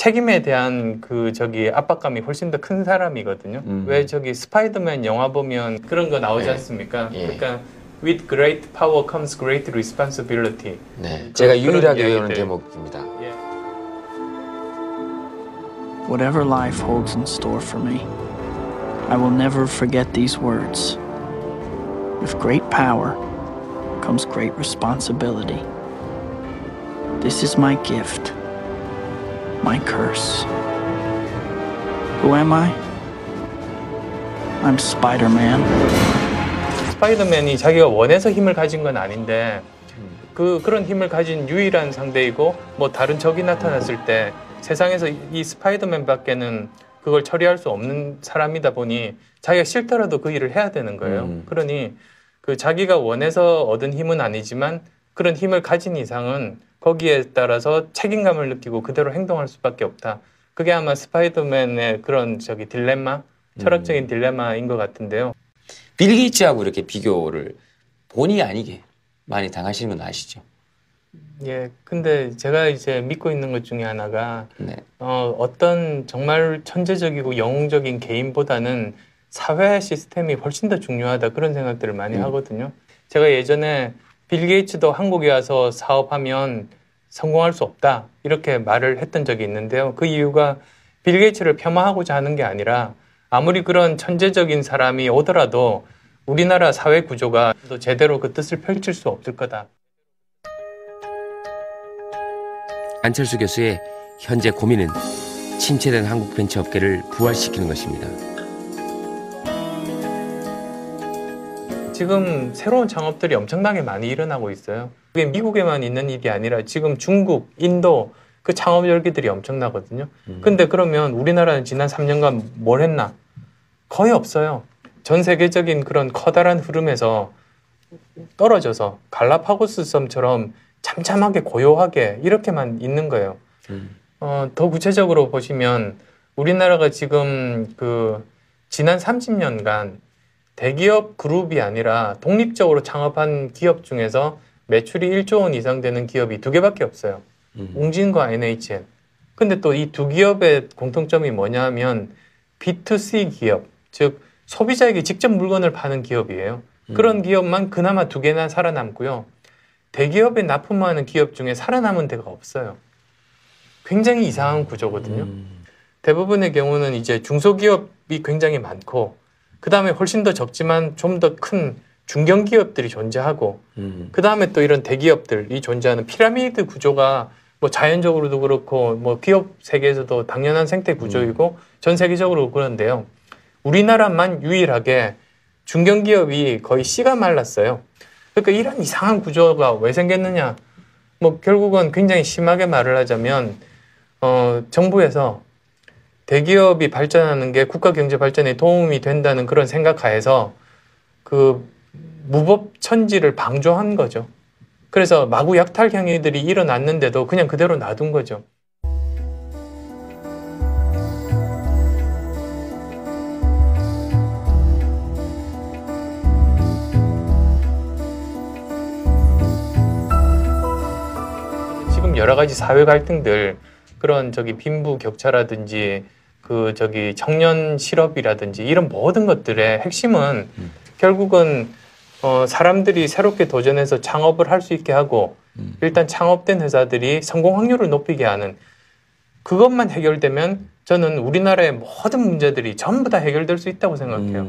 책임에 대한 압박감이 훨씬 더 큰 사람이거든요. 왜 스파이더맨 영화 보면 그런 거 나오지 않습니까? 그러니까 with great power comes great responsibility. 네, 제가 유일하게 외우는 대목입니다. Whatever life holds in store for me, I will never forget these words. With great power comes great responsibility. This is my gift, my curse. Who am I? I'm Spider-Man. 스파이더맨이 자기가 원해서 힘을 가진 건 아닌데 그런 힘을 가진 유일한 상대이고 뭐 다른 적이 나타났을 때 세상에서 이 스파이더맨밖에는 그걸 처리할 수 없는 사람이다 보니 자기가 싫더라도 그 일을 해야 되는 거예요. 그러니 자기가 원해서 얻은 힘은 아니지만 그런 힘을 가진 이상은 거기에 따라서 책임감을 느끼고 그대로 행동할 수밖에 없다. 그게 아마 스파이더맨의 그런 딜레마, 철학적인 딜레마인 것 같은데요. 빌 게이츠하고 이렇게 비교를 본의 아니게 많이 당하시는 건 아시죠? 예, 근데 제가 이제 믿고 있는 것 중에 하나가 어떤 정말 천재적이고 영웅적인 개인보다는 사회 시스템이 훨씬 더 중요하다 그런 생각들을 많이 하거든요. 제가 예전에 빌 게이츠도 한국에 와서 사업하면 성공할 수 없다 이렇게 말을 했던 적이 있는데요. 그 이유가 빌 게이츠를 폄하하고자 하는 게 아니라 아무리 그런 천재적인 사람이 오더라도 우리나라 사회 구조가 제대로 그 뜻을 펼칠 수 없을 거다. 안철수 교수의 현재 고민은 침체된 한국 벤처업계를 부활시키는 것입니다. 지금 새로운 창업들이 엄청나게 많이 일어나고 있어요. 그게 미국에만 있는 일이 아니라 지금 중국, 인도 그 창업 열기들이 엄청나거든요. 근데 그러면 우리나라는 지난 3년간 뭘 했나? 거의 없어요. 전 세계적인 그런 커다란 흐름에서 떨어져서 갈라파고스 섬처럼 잠잠하게 고요하게 이렇게만 있는 거예요. 더 구체적으로 보시면 우리나라가 지금 지난 30년간 대기업 그룹이 아니라 독립적으로 창업한 기업 중에서 매출이 1조 원 이상 되는 기업이 2개밖에 없어요. 웅진과 NHN. 근데 또 이 두 기업의 공통점이 뭐냐 하면 B2C 기업, 즉 소비자에게 직접 물건을 파는 기업이에요. 그런 기업만 그나마 2개나 살아남고요. 대기업에 납품하는 기업 중에 살아남은 데가 없어요. 굉장히 이상한 구조거든요. 대부분의 경우는 이제 중소기업이 굉장히 많고 그 다음에 훨씬 더 적지만 좀 더 큰 중견기업들이 존재하고 그 다음에 또 이런 대기업들이 존재하는 피라미드 구조가 뭐 자연적으로도 그렇고 뭐 기업 세계에서도 당연한 생태 구조이고 전 세계적으로 그런데요. 우리나라만 유일하게 중견기업이 거의 씨가 말랐어요. 그러니까 이런 이상한 구조가 왜 생겼느냐? 뭐 결국은 굉장히 심하게 말을 하자면 정부에서 대기업이 발전하는 게 국가 경제 발전에 도움이 된다는 그런 생각하에서 그 무법천지를 방조한 거죠. 그래서 마구 약탈 행위들이 일어났는데도 그냥 그대로 놔둔 거죠. 지금 여러 가지 사회 갈등들, 그런 빈부격차라든지 청년 실업이라든지 이런 모든 것들의 핵심은 결국은 사람들이 새롭게 도전해서 창업을 할 수 있게 하고 일단 창업된 회사들이 성공 확률을 높이게 하는 그것만 해결되면 저는 우리나라의 모든 문제들이 전부 다 해결될 수 있다고 생각해요.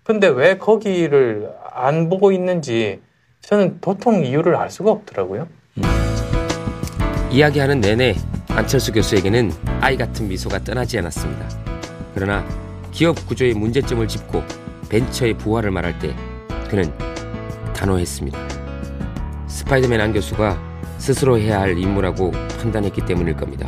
근데 왜 거기를 안 보고 있는지 저는 도통 이유를 알 수가 없더라고요. 이야기하는 내내 안철수 교수에게는 아이 같은 미소가 떠나지 않았습니다. 그러나 기업 구조의 문제점을 짚고 벤처의 부활을 말할 때 그는 단호했습니다. 스파이더맨 안 교수가 스스로 해야 할 임무라고 판단했기 때문일 겁니다.